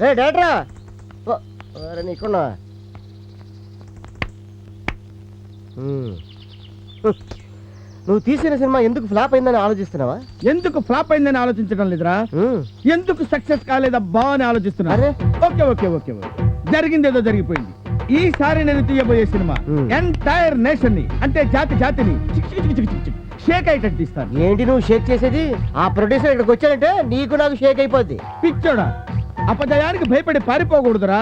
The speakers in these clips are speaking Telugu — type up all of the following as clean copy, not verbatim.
డేట్రా నీకున్నా నువ్వు తీసిన సినిమా ఎందుకు ఫ్లాప్ అయిందని ఆలోచిస్తున్నావా? ఎందుకు ఫ్లాప్ అయిందని ఆలోచించడం లేదురా, ఎందుకు సక్సెస్ కాలేదబ్బా అని ఆలోచిస్తున్నా. ఓకే ఓకే ఓకే జరిగిందేదో జరిగిపోయింది. ఈసారి నేను తీయబోయే సినిమా ఎంటైర్ నేషన్ ని అంటే జాతిని షేక్ అయ్యేటట్టు తీస్తాను. ఏంటి నువ్వు షేక్ చేసేది? ఆ ప్రొడ్యూసర్ ఇక్కడికి వచ్చాడంటే నీకు నాకు షేక్ అయిపోద్ది. పిచ్చోడా, అపజయానికి భయపడి పారిపోకూడదురా,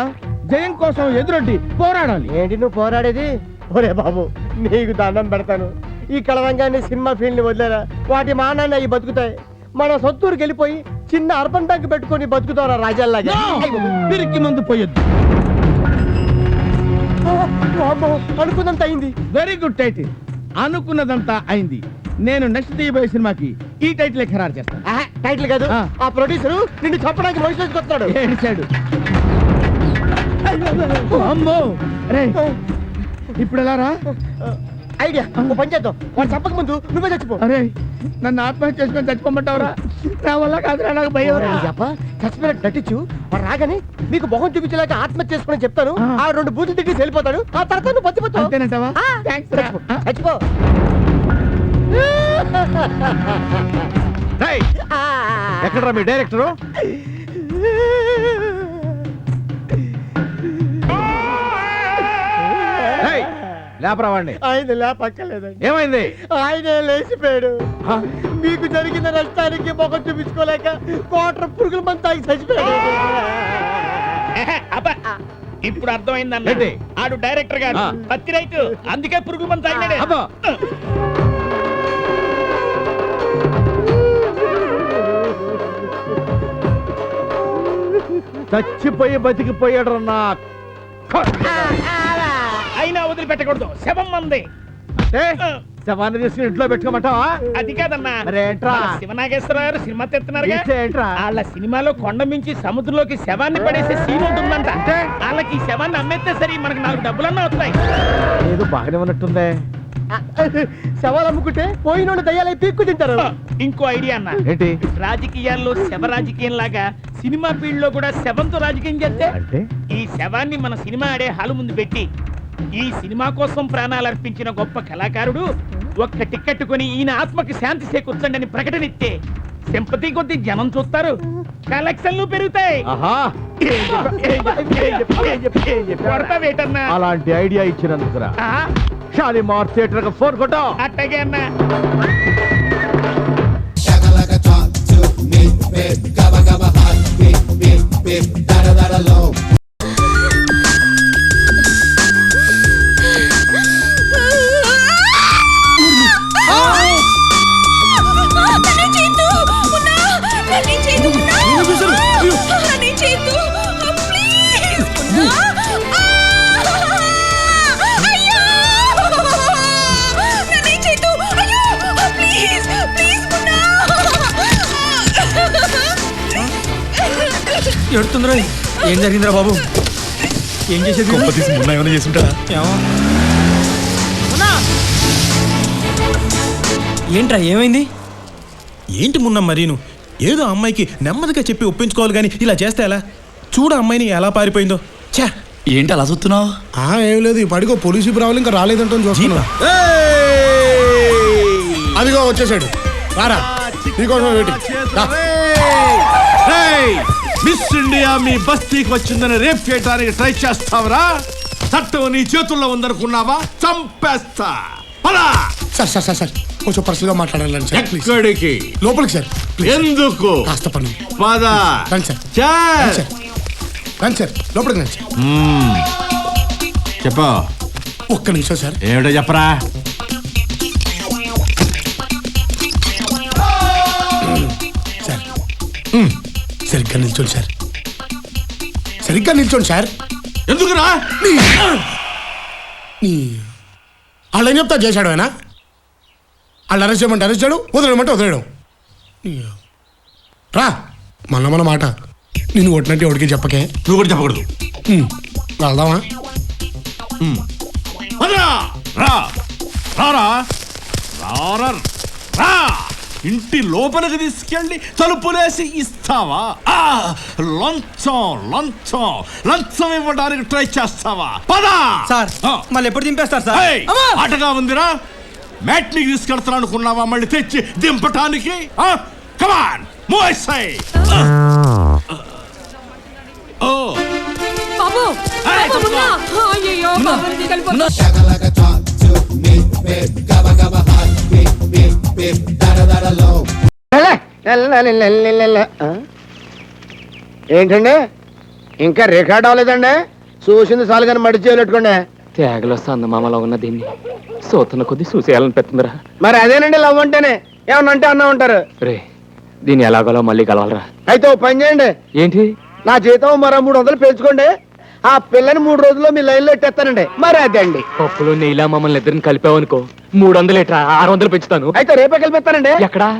జయం కోసం ఎదురొడ్డి పోరాడాలి. ఏంటి నువ్వు పోరాడేది? ఒరే బాబు నీకు దండం పెడతాను, ఈ కళరంగాన్ని సినిమా ఫీల్డ్ ని వదిలేరా. వాటి మానాన్ని అవి బతుకుతాయి. మన సొత్తూరుకి వెళ్ళిపోయి చిన్న అర్బన్ ట్యాంక్ పెట్టుకొని బతుకుతారా రాజాల్లాగా. పిరికి మందు పోయొద్దు. అనుకున్నంత అయింది. Very good title. అనుకున్నదంతా అయింది. నేను నెక్స్ట్ తీయబోయే సినిమాకి ఈ టైటిల్ ఖరారు చేస్తాను. టైటిల్ కాదు, ఆ ప్రొడ్యూసర్ నిన్ను చెప్పడానికి మనుషులు వస్తున్నాడు. ఏడిచాడు. అమ్మో రే, ఇప్పుడు ఎలా రా? ఐడియా, పని చేద్దాం. వాడు చెప్పక ముందు నువ్వే చచ్చిపో. అరే నన్ను ఆత్మహత్య చేసుకొని చచ్చిపోమంటావురా? నా వల్ల కాదురా, నాకు భయం. చచ్చిపోయినట్టు నటించు, వాడు రాగానే నీకు మొహం చూపించలేక ఆత్మహత్య చేసుకుని చెప్తాను. ఆ 2 బూతులు తిట్టి వెళ్ళిపోతాడు. ఆ తర్వాత నువ్వు బతిపోతావు. అంతేనంటావా? చచ్చిపో. ఎక్కడరా మీ డైరెక్టరు? లేపరావాడిని. ఆయన లేపక్కర్లేదండి. ఏమైంది? ఆయనే లేచిపోయాడు. మీకు జరిగిన నష్టానికి మొఖం చూపించుకోలేక కోట్ర పురుగుల మంది తాగి చచ్చిపోయాడు. ఇప్పుడు అర్థమైందన్న, ఆడు డైరెక్టర్ గారు పత్తి రైతు, అందుకే పురుగుల మంది తాగినాడే. చచ్చిపోయి బతికిపోయాడు నా. అయినా వదిలిపెట్టకూడదు, శవం మంది. శవాన్ని తీసుకుని ఇంట్లో పెట్టుకోమంటావా? అది కాదన్నా, శివనాగేశ్వరరావు గారు సినిమా తెస్తున్నారు. వాళ్ళ సినిమాలో కొండ మించి సముద్రంలోకి శవాన్ని పడేసే సీన్ ఉంటుందంట. వాళ్ళకి ఈ శవాన్ని అమ్మేస్తే సరి, మనకు 4 డబ్బులన్నా వస్తాయి. ఏదో బాగానే ఉన్నట్టుందే. శవాలు అమ్ముకుంటే పోయినోళ్ళు దయ్యాలై పీక్కు తింటారు. ఇంకో ఐడియా అన్న, ఏంటి? రాజకీయాల్లో శవ రాజకీయం లాగా సినిమా ఫీల్డ్ లో కూడా శవంతో రాజకీయం చేస్తే ఈ శవాన్ని మన సినిమా ఆడే హాలు ముందు పెట్టి ఈ సినిమా కోసం ప్రాణాలు అర్పించిన గొప్ప కళాకారుడు ఒక్క టికెట్ కొని ఈయన ఆత్మకి శాంతి చేకూర్చండి అని ప్రకటన ఇస్తే సింపతి కొద్ది జనం చూస్తారు, కలెక్షన్లు పెరుగుతాయి. అలాంటి ఐడియా ఇచ్చినందుకురా షాలిమార్ థియేటర్ కి ఫోన్ కొట్టా. అట్టగే అన్నా. ఎడుతుందిరా? ఏం జరిగిందిరా బాబు? ఏం చేసేది? ఏమైనా చేసుంటా? ఏంట్రా ఏమైంది? ఏంటి మున్న మరీను ఏదో అమ్మాయికి నెమ్మదిగా చెప్పి ఒప్పించుకోవాలి కానీ ఇలా చేస్తే ఎలా? చూడ అమ్మాయిని ఎలా పారిపోయిందో. ఛా, ఏంటి అలా చూస్తున్నావు? ఏం లేదు, ఇప్పటికో పోలీసు రావాలి, ఇంకా రాలేదంటే చూస్తున్నా. అదిగో వచ్చేసాడు. రారా, నీకోసం వెయిటింగ్. మిస్ ఇండియా మీ బస్తీకి వచ్చిందని రేప్ చేయడానికి ట్రై చేస్తావరా? చట్టం నీ చేతుల్లో ఉందనుకున్నావా? చంపేస్తా. సార్ కొంచెం పర్సనల్ గా మాట్లాడాలని సార్. ఎక్కడికి? లోపలికి సార్. ఎందుకు? కాస్త పని. పద. రండి సార్, లోపలికి రండి సార్. చెప్పు. ఒక్క నిమిషం సార్. ఏమిటో చెప్పరా? సార్ సరిగ్గా నిల్చోండి సార్. ఎందుకురా? వాళ్ళు ఏం చెప్తా చేశాడు ఆయన. వాళ్ళు అరెస్ట్ చేయమంటే అరెస్ట్ చేయడం, వదిలేయమంటే వదిలేయడం. రా మన మాట. నేను కొట్టినట్టు ఎవరికి చెప్పకే. నువ్వు కూడా చెప్పకూడదు. వెళ్దామా? ఇంటి లోపలికి తీసుకెళ్ళి తలుపులేసి ఇస్తావా? లంచం లంచం లంచం ఇవ్వడానికి ట్రై చేస్తావా? పదా సార్ మళ్ళీ ఎప్పుడు దింపేస్తారు సార్? ఆటగా ఉందిరా. మ్యాట్నికి తీసుకెళ్తాను అనుకున్నావా మళ్ళీ తెచ్చి దింపటానికి? కమాన్ మోసై. ఓ బాబు అయ్యో బాబు తీసుకెళ్ళిపోతున్నా. ఏంటండి ఇంకా రికార్డ్ అవ్వలేదండి? చూసింది చాలు కానీ మడి చేయలేట్టుకోండి. తేగలో సందమామలో ఉన్న దీన్ని సోతున్న కొద్ది చూసేయాలని పెడుతుందిరా. మరి అదేనండి లవ్ అంటేనే. ఏమన్నా అంటే అన్నా ఉంటారు. రే దీన్ని ఎలాగోలా మళ్ళీ కలవాలరా. అయితే ఓ పని చేయండి, ఏంటి నా జీతం మరో 300 పెంచుకోండి. ఆ పిల్లని 3 రోజుల్లో మీ లైన్ లో ఎట్టేస్తానండి. మరి అదండి. పప్పులో నెయ్యిలా మమ్మల్ని ఇద్దరిని కలిపావనుకో 300 ఎట్రా 600 పెంచుతాను. అయితే రేపే కలిపిస్తానండి. ఎక్కడా?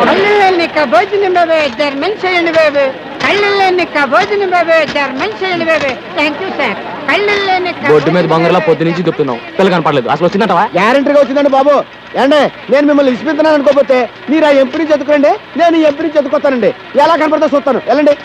కళ్ళని భోజనం బాబే ధర్మం చేయండి బాబే. కళ్ళని భోజనం బాబే ధర్మం చేయండి బాబే. Thank you sir. కళ్ళని బొడ్డు మీద బంగారులా పొద్దు నుంచి దుప్పుతున్నావు. పిల్ల కనపడలేదు. అసలు వచ్చిందంటవా? గ్యారంటీగా వచ్చిందండి బాబు. ఏండే నేను మిమ్మల్ని ఇచ్చిపోతున్నాను అనుకోకపోతే మీరు ఆ ఎంపీ నుంచి చదువుకోండి, నేను ఈ ఎంపీ నుంచి చదువుకొస్తానండి. ఎలా కనపడతా చూస్తాను. వెళ్ళండి.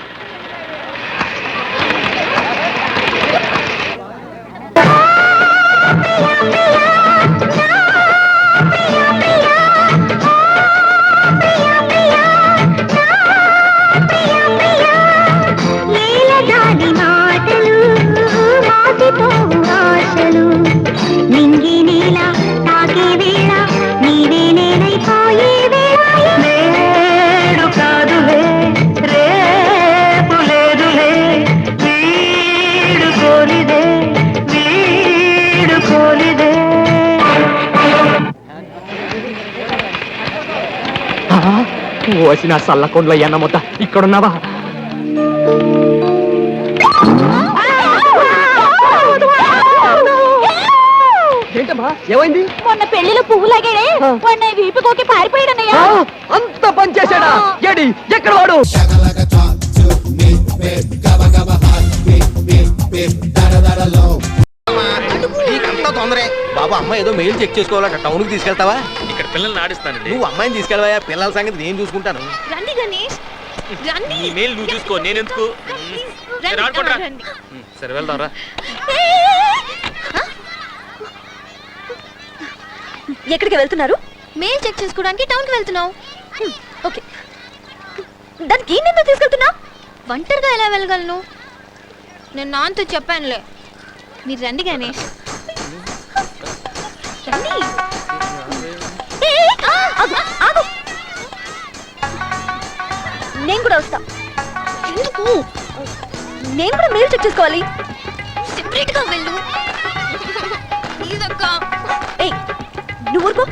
ఓసిన సల్లకొండల ఎన్న మొత్త ఇక్కడున్నావా? ఏంటమ్మా ఏమైంది? మొన్న పెళ్లిలో పువ్వు లాగాడే మొన్న వీపుకోకి పారిపోయాడన్నయ్యా. అంత పని చేశాడా? ఏడి ఎక్కడ వాడు? బాబు అమ్మాయి ఏదో మెయిల్ చెక్ చేసుకోవాలంట, టౌన్ కి తీసుకెళ్తావా? ఇక్కడ పిల్లల్ని ఆడిస్తానండి. నువ్వు అమ్మాయిని తీసుకెళ్ళవా? పిల్లల సంగతి నేను చూసుకుంటాను. రండి గణేష్ రండి. నీ మెయిల్ నువ్వు చూసుకో, నేను ఎందుకు? సరే వెళ్దాంరా. ఎక్కడికి వెళ్తున్నారు? మెయిల్ చెక్ చేసుకోవడానికి టౌన్ కి వెళ్తున్నావు. ఓకే, దానికి ఎందుకు తీసుకెళ్తున్నా? ఒంటరిగా ఎలా వెళ్ళగలను? నేను నాన్నతో చెప్పానులే. మీరు రండి గణేష్ రండి. ఆగు. నేను కూడా వస్తా. ఎందుకు? నేను కూడా మెయిల్ చెక్ చేసుకోవాలి. సెపరేట్ గా వెళ్ళు. ఏయ్ నువ్వు ఊరుకో.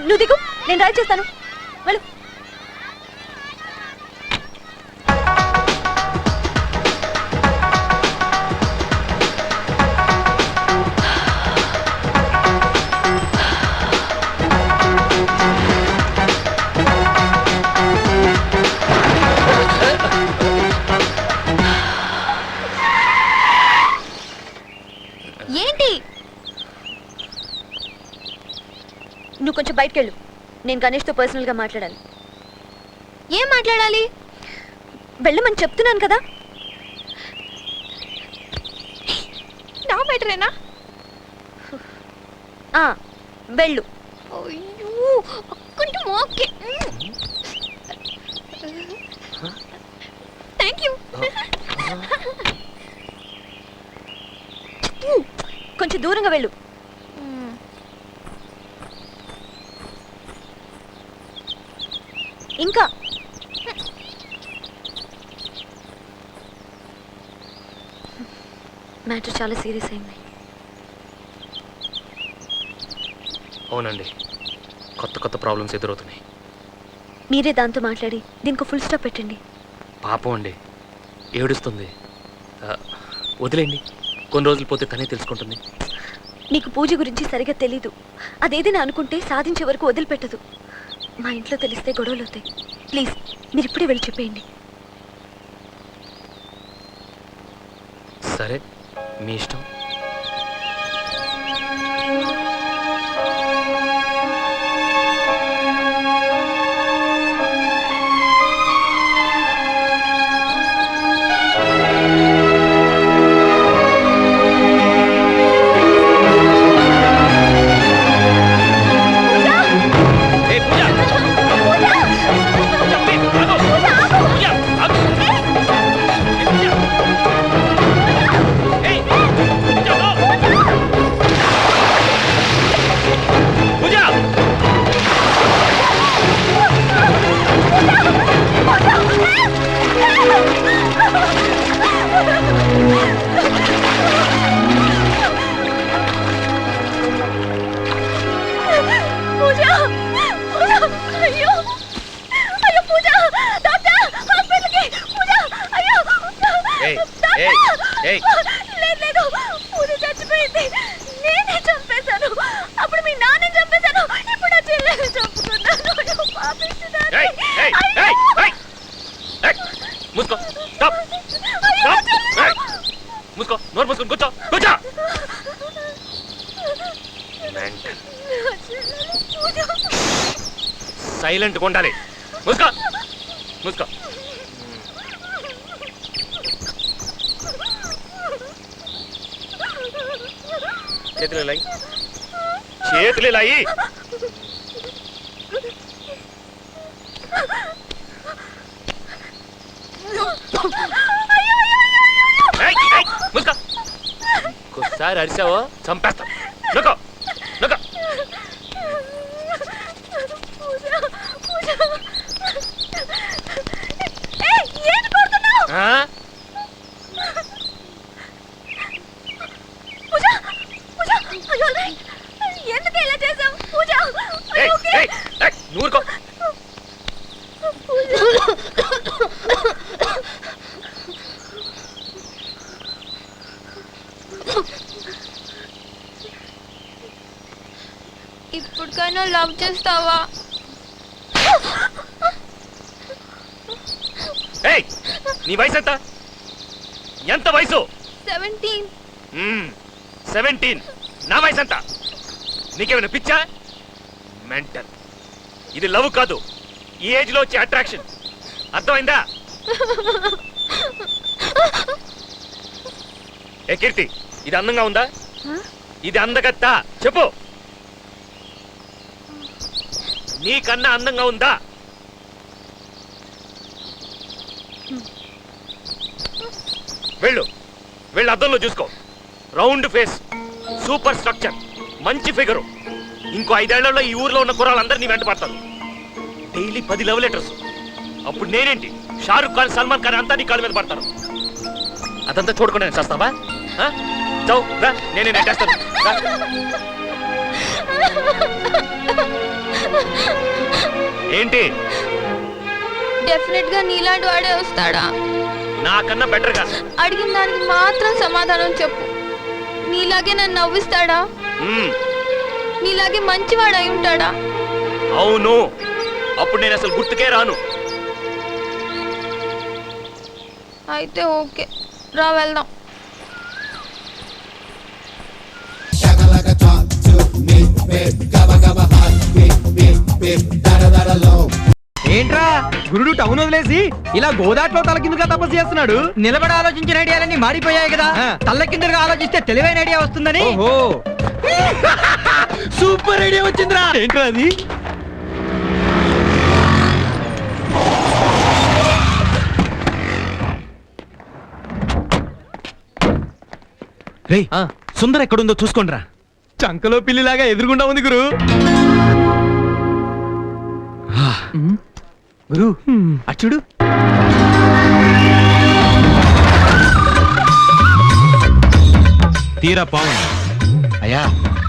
నువ్వు దిగు, నేను డ్రైవ్ చేస్తాను. వెళ్ళు. ఏంటి? నువ్వు కొంచెం బయటకు వెళ్ళు. నేను గణేష్తో పర్సనల్గా మాట్లాడాలి. ఏం మాట్లాడాలి? వెళ్ళమని చెప్తున్నాను కదా. నా బెటరేనా? వెళ్ళు. Okay thank you. కొంచెం దూరంగా వెళ్ళు. ఇంకా మ్యాటర్ చాలా సీరియస్ అయింది. అవునండి, కొత్త ప్రాబ్లమ్స్ ఎదురవుతున్నాయి. మీరే దాంతో మాట్లాడి దీనికి ఫుల్ స్టాప్ పెట్టండి. పాపం అండి, ఏడుస్తుంది. వదిలేండి, కొన్ని రోజులు పోతే తనే తెలుసుకుంటుంది. నీకు పూజ గురించి సరిగా తెలీదు. అదేదైనా అనుకుంటే సాధించే వరకు వదిలిపెట్టదు. మా ఇంట్లో తెలిస్తే గొడవలు అవుతాయి. ప్లీజ్ మీరు ఇప్పుడే వెళ్ళి చెప్పేయండి. సరే మీ ఇష్టం. మూసుకో స్టాప్ స్టాప్ ఏయ్, మూసుకో నోరు మూసుకొని కూర్చో కూర్చో మెంటల్ సైలెంట్గా ఉండాలి మూసుకో మూసుకో చేతులు లాయి చేతులు లాయి మూసుకో ఇంకోసారి అరిసావో చంపేస్తాం నొక్కో నొక్కో ఎందుకు ఇలా చేసావు పూజ? నూరుకో ఇప్పటికైనా లవ్ చేస్తావా? ఏయ్ నీ వయసు ఎంత? ఎంత వయసు? 17. 17. నా వయసు ఎంత? నీకేమైనా పిచ్చా? మెంటల్. ఇది లవ్ కాదు, ఈ ఏజ్ లో వచ్చే అట్రాక్షన్. అర్థమైందా? ఏ కీర్తి, ఇది అందంగా ఉందా? ఇది అందగత్తా? చెప్పు. నీకన్నా అందంగా ఉందా? వెళ్ళు వెళ్ళు, అద్దంలో చూసుకో. రౌండ్ ఫేస్, సూపర్ స్ట్రక్చర్, మంచి ఫిగరు. ఇంకో 5 ఏళ్లలో ఈ ఊర్లో ఉన్న కుర్రాళ్ళందరినీ వెంట పడతారు. Daily 10 love letters. అప్పుడు నేనేంటి, షారుఖ్ ఖాన్, సల్మాన్ ఖాన్ అంతా నీ కాళ్ళ మీద పడతారు. అదంతా చూడకుండా నేను చేస్తావా? చావు రా, నేనే నెట్టేస్తాను. ఏంటి? డెఫినెట్ గా నీలాంటి వాడే వస్తాడా? నాకన్నా బెటర్ గా. అడిగిన దానికి మాత్రం సమాధానం చెప్పు. నీలాగే నన్ను నవ్విస్తాడా? నీలాగే మంచివాడు అయి ఉంటాడా? అవును. అప్పుడు నేను అసలు గుర్తుకే రాను. అయితే ఓకే, రా వెళ్దాం. ఏంట్రా గురుడు టౌన్ వదిలేసి ఇలా గోదాట్లో తలకిందుగా తపస్సు చేస్తున్నాడు? నిలబడి ఆలోచించిన ఐడియాలన్నీ మారిపోయాయి కదా, తల్ల కిందగా ఆలోచిస్తే తెలివైన ఐడియా వస్తుందని. ఓహో, సూపర్ ఐడియా వచ్చిందిరా. ఏంట్రా అది? రే సుందర ఎక్కడుందో చూసుకోండిరా. చంకలో పిల్లిలాగా ఎదురుగుండా ఉంది గురు. గురు అచ్చుడు. తీరా పావు. అయ్యా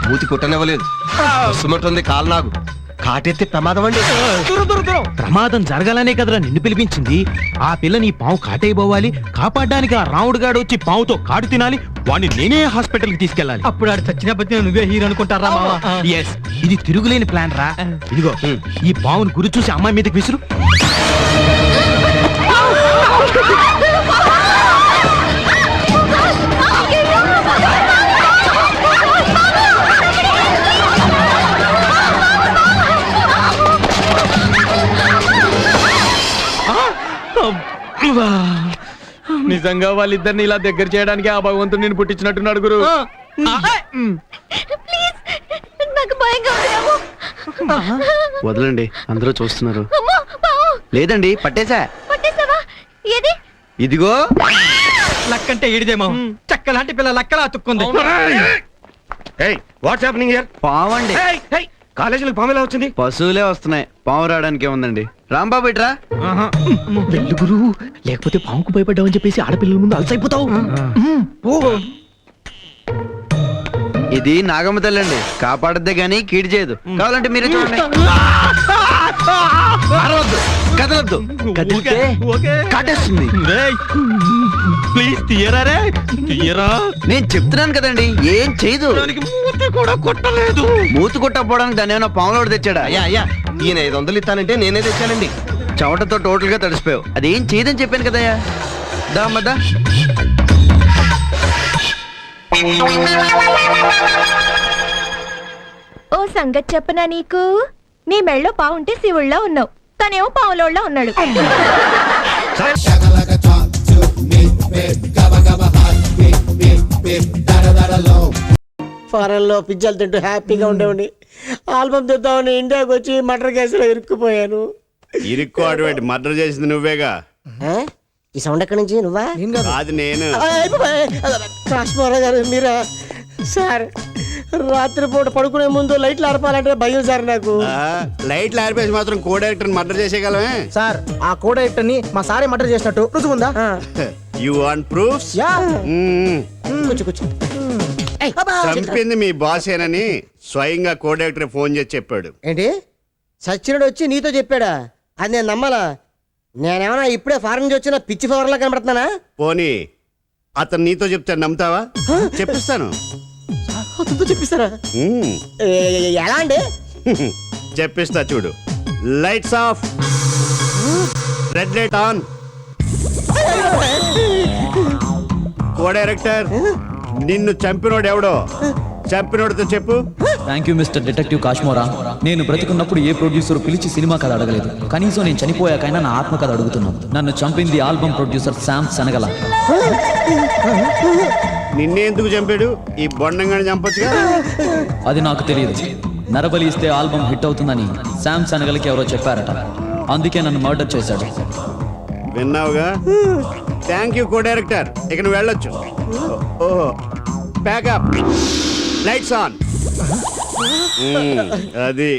మూతి కుట్టనివ్వలేదు, సుమంటుంది కాలు. నాకు కాటెత్తే ప్రమాదం అండి. ప్రమాదం జరగాలనే కదరా నిన్ను పిలిపించింది. ఆ పిల్ల నీ పావు కాటైపోవాలి, కాపాడడానికి ఆ రాముడు గాడు వచ్చి పావుతో కాడు తినాలి, వాడిని నేనే హాస్పిటల్ కి తీసుకెళ్ళాలి. అప్పుడు ఆడు చచ్చిన బతిన నువ్వే హీరో అనుకుంటారా? ఎస్, ఇది తిరుగులేని ప్లాన్ రా. ఇదిగో ఈ పావును గురి చూసి అమ్మాయి మీదకి విసురు. నిజంగా వాళ్ళిద్దరిని ఇలా దగ్గర చేయడానికి ఆ భగవంతుడు నేను పుట్టించినట్టున్నాడు గురు. నాకు భయంగా ఉంది. వదలండి, అందరూ చూస్తున్నారు. లేదండి, పట్టేశా. పట్టేసావా? ఏది? ఇదిగో. లక్కంటే ఏడిదేమో, చక్క లాంటి పిల్ల లక్కలా అతుక్కుంది. What's happening here? పావండి. కాలేజీలకు పాము ఎలా వచ్చింది? పశువులే వస్తున్నాయి, పాము రావడానికి ఏముందండి. రాంబాబు ఇట్రా. వెళ్ళు గురు, లేకపోతే పాముకు భయపడ్డావని చెప్పేసి ఆడపిల్లల ముందు అలసైపోతావు. ఇది నాగమ్మ తల్లి అండి, కాపాడద్దే గానీ కీడు చేయదు. కావాలంటే మీరే చూడండి. కదలొద్దు, కదిలితే కాటేస్తుంది. ప్లీజ్ తీయరా రే, తీయరా. నేను చెప్తున్నాను కదండి, ఏం చేయదు. మూతి కూడా కొట్టలేదు. మూతి కొట్టకపోవడానికి దాన్ని ఏమైనా పాములోడు తెచ్చాడా? అయ్యా అయ్యా, ఈయన 500 ఇస్తానంటే నేనే తెచ్చానండి. చెమటతో టోటల్ గా తడిసిపోయావు. అదేం చేయదని చెప్పాను కదయ్యా. దా అమ్మదా. ఓ సంగతి చెప్పనా నీకు, నీ మెళ్ళో పావుంటే శివుళ్ళో ఉన్నావు, తనేమో పావులోళ్ళ ఉన్నాడు. ఫారెన్ లో పిజ్జాలు తింటూ హ్యాపీగా ఉండేవాడిని. ఆల్బమ్ తెద్దామని ఇండియాకి వచ్చి మర్డర్ కేసులో ఇరుక్కుపోయాను. ఇరుక్కోటువంటి మర్డర్ చేసింది నువ్వేగా. ఈ సౌండ్ ఎక్కడి నుంచి? నువ్వా? అది నేను. కాశ్మీరా గారు మీరా? సార్ రాత్రిపూట పడుకునే ముందు లైట్లు ఆర్పాలంటే భయం సార్ నాకు. లైట్లు ఆర్పేసి మాత్రం కో డైరెక్టర్ మర్డర్ చేసేయగలమే సార్ ఆ కో డైరెక్టర్ ని మా సారే మర్డర్ చేసినట్టు రుజువుందా? You want proofs? కూర్చో కూర్చో. చంపింది మీ బాసేనని స్వయంగా కో డైరెక్టర్ ఫోన్ చేసి చెప్పాడు. ఏంటి సచ్చినుడు వచ్చి నీతో చెప్పాడా? అది నేను నమ్మాలా? నేనేమన్నా ఇప్పుడే ఫారెన్ నుంచి వచ్చిన పిచ్చి ఫవర్లా కనబడుతున్నానా? పోనీ అతను నీతో చెప్తే నమ్ముతావా? చెప్పిస్తాను. అతనితో చెప్పిస్తారా? ఎలా అండి? చెప్పిస్తా చూడు. Lights off, red light on. Co director నిన్ను చంపినోడు ఎవడో చంపినోడితో చెప్పు. Thank you mister detective Kashmora. నేను బ్రతికున్నప్పుడు ఏ ప్రొడ్యూసర్ పిలిచి సినిమా కథ అడగలేదు. కనీసం నేను చనిపోయాకైనా నా ఆత్మ కథ అడుగుతున్నాను. నన్ను చంపింది ఆల్బమ్ ప్రొడ్యూసర్ శామ్ శనగల. నిన్నే ఎందుకు చంపాడు? ఈ బొండంగాని చంపొచ్చుగా. అది నాకు తెలియదు. నరబలి ఇస్తే ఆల్బమ్ హిట్ అవుతుందని శామ్ శనగలకి ఎవరో చెప్పారట. అందుకే నన్ను మర్డర్ చేశాడు. విన్నావుగా. Thank you co-director. ఇక నువ్వు వెళ్ళొచ్చు. ఓహో ప్యాకప్, లైట్స్ ఆన్. అది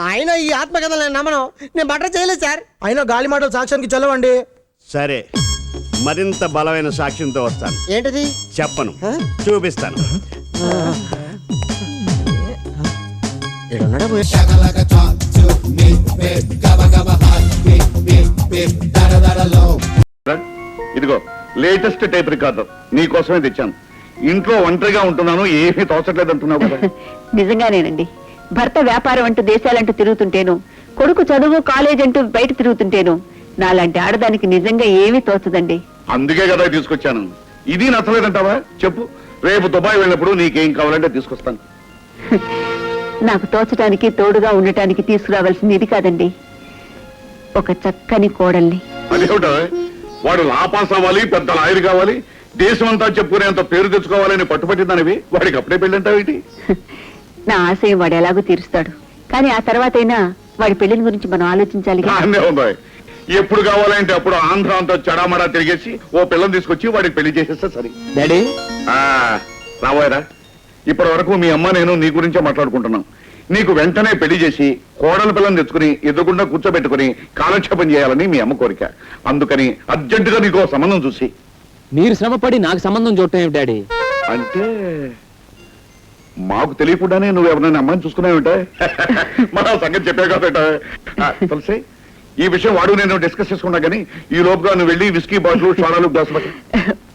ఆయన ఈ ఆత్మకథలు నేను నమ్మను. నేను మర్డర్ చేయలేదు సార్. అయినా గాలి మాటలు సాక్ష్యానికి చల్లవండి. సరే, మరింత బలమైన సాక్ష్యంతో వస్తాను. ఏంటది? చెప్పను, చూపిస్తాను. ఇదిగో లేటెస్ట్ టైప్ రికార్డర్ నీకోసమే తెచ్చాను. ఇంట్లో ఒంటరిగా ఉంటున్నాను, ఏమీ తోచట్లేదు అంటున్నావు కదా. నిజంగానేనండి. భర్త వ్యాపారం అంటూ దేశాలంటూ తిరుగుతుంటేను, కొడుకు చదువు కాలేజ్ అంటూ బయట తిరుగుతుంటేను, నాలాంటి ఆడదానికి నిజంగా ఏమీ తోచదండి. అందుకే కదా తీసుకొచ్చాను. ఇది నచ్చలేదంటావా? చెప్పు, రేపు దుబాయ్ వెళ్ళినప్పుడు నీకేం కావాలంటే తీసుకొస్తాను. నాకు తోచడానికి తోడుగా ఉండటానికి తీసుకురావాల్సింది ఇది కాదండి, ఒక చక్కని కోడల్ని. అదేమిటా, వాడు లాపాస్ అవ్వాలి, పెద్ద లాయర్ కావాలి, దేశం అంతా చెప్పుకునేంత పేరు తెచ్చుకోవాలని పట్టుపట్టిందనివి వాడికి అప్పుడే పెళ్ళంటావేంటి? నా ఆశయం వాడు ఎలాగో తీరుస్తాడు, కానీ ఆ తర్వాతైనా వాడి పెళ్లిని గురించి మనం ఆలోచించాలి. అన్నీ ఉన్నాయి. ఎప్పుడు కావాలంటే అప్పుడు ఆంధ్ర అంతా చెడామడా తిరిగేసి ఓ పిల్లని తీసుకొచ్చి వాడికి పెళ్లి చేసేస్తే సరే. డాడీ రాబోయరా, ఇప్పటి వరకు మీ అమ్మ నేను నీ గురించే మాట్లాడుకుంటున్నాం. నీకు వెంటనే పెళ్లి చేసి కోడల పిల్లని తెచ్చుకుని ఎదుగుండా కూర్చోబెట్టుకుని కాలక్షేపం చేయాలని మీ అమ్మ కోరిక. అందుకని అర్జెంటుగా నీకు సంబంధం చూసి. మీరు శ్రమపడి నాకు సంబంధం చూడటం ఏమిటి డాడీ? అంటే మాకు తెలియకుండానే నువ్వు ఎవరైనా అమ్మాయిని చూసుకున్నావుంటే మన సంగతి చెప్పావు కాబట్టి తులసి, ఈ విషయం వాడు నేను డిస్కస్ చేసుకున్నా కానీ ఈ లోపుగా నువ్వు వెళ్ళి విస్కీ బాటిల్ సోడాలు గ్లాసులు.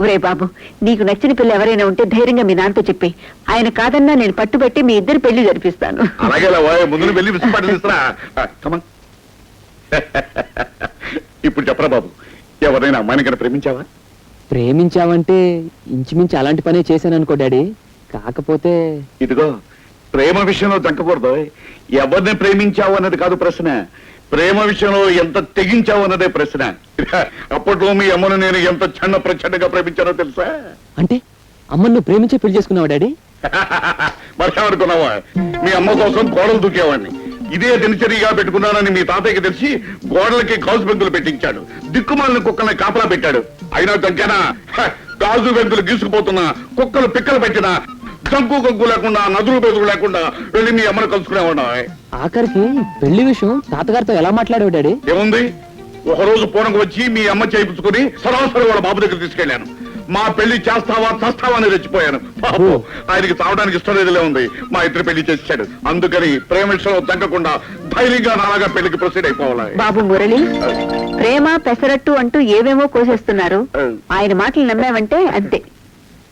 ఒరే బాబు, నీకు నచ్చిన పిల్ల ఎవరైనా ఉంటే ధైర్యంగా మీ నాన్నతో చెప్పి, ఆయన కాదన్నా నేను పట్టుబట్టి మీ ఇద్దరు పెళ్లి జరిపిస్తాను. అలాగే ముందు వెళ్ళి విస్కీ బాటిల్ ఇస్తారా? కమన్. ఇప్పుడు చెప్పరా బాబు, ఎవరైనా అమ్మాయిని కన్నా ప్రేమించావా? ప్రేమించావంటే ఇంచుమించు అలాంటి పనే చేశాను అనుకో డాడీ. కాకపోతే ఇదిగో, ప్రేమ విషయంలో దక్కకూడదు. ఎవరిని ప్రేమించావు అన్నది కాదు ప్రశ్న, ప్రేమ విషయంలో ఎంత తెగించావు అన్నదే ప్రశ్న. అప్పట్లో మీ అమ్మను నేను ఎంత చిన్న ప్రచండగా ప్రేమించానో తెలుసా? అంటే అమ్మను ప్రేమించే పెళ్లి చేసుకున్నావా డాడీ? మరేమనుకున్నావా, మీ అమ్మ కోసం గోడలు దూకేవాడిని. ఇదే దినచర్యగా పెట్టుకున్నానని మీ తాతయ్యకి తెలిసి గోడలకి గాజు బెంకులు పెట్టించాడు. దిక్కుమాలిన కుక్కల్ని కాపలా పెట్టాడు. అయినా దగ్గర గాజు బెంకులు గీసుకుపోతున్నా, కుక్కలు పిక్కలు పెట్టినా, జంకు గంకు లేకుండా, నదులు బెదురు లేకుండా వెళ్ళి మీ అమ్మను కలుసుకునేవాడు. ఆఖరికి పెళ్లి విషయం తాతగారితో ఎలా మాట్లాడావు డాడీ? ఏముంది, ఒకరోజు పూనకు వచ్చి మీ అమ్మ చేయించుకుని సరాసరి వాళ్ళ బాబు దగ్గర తీసుకెళ్లాను. మా పెళ్లి చేస్తావా చస్తావా అని రెచ్చిపోయాను. ఆయనకి చావడానికి ఇష్టం లేదులే ఉంది, మా ఇద్దరు పెళ్లి చేశాడు. అందుకని ప్రేమ విషయంలో తగ్గకుండా ధైర్యంగా నాలాగా పెళ్లికి ప్రొసీడ్ అయిపోవాలి. బాబు మురళి, ప్రేమ పెసరట్టు అంటూ ఏవేమో కోసేస్తున్నారు. ఆయన మాటలు నమ్మావంటే అంతే.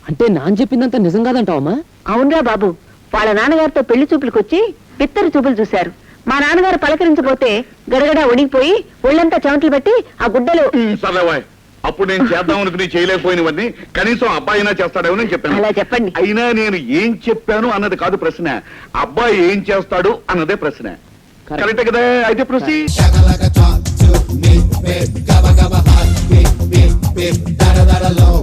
అంటే నాన్న చెప్పిందంతా నిజం కాదంటావమ్మా? అవునరా బాబు, వాళ్ళ నాన్నగారితో పెళ్లి చూపులకు వచ్చి పిత్తరు చూపులు చూశారు. మా నాన్నగారు పలకరించబోతే గడగడ ఉడిగిపోయి ఒళ్ళంతా చెమటలు పెట్టి ఆ గుడ్డలు సరేవాయ్, అప్పుడు నేను చేద్దాం అనుకుని చేయలేకపోయినవన్నీ కనీసం అబ్బాయి అయినా చేస్తాడేమో నేను చెప్పాను. అలా చెప్పండి. అయినా నేను ఏం చెప్పాను అన్నది కాదు ప్రశ్న, అబ్బాయి ఏం చేస్తాడు అన్నదే ప్రశ్న. కరెక్టే కదా? అయితే proceed. Gabba gabba hot, beep beep beep, da da da da low.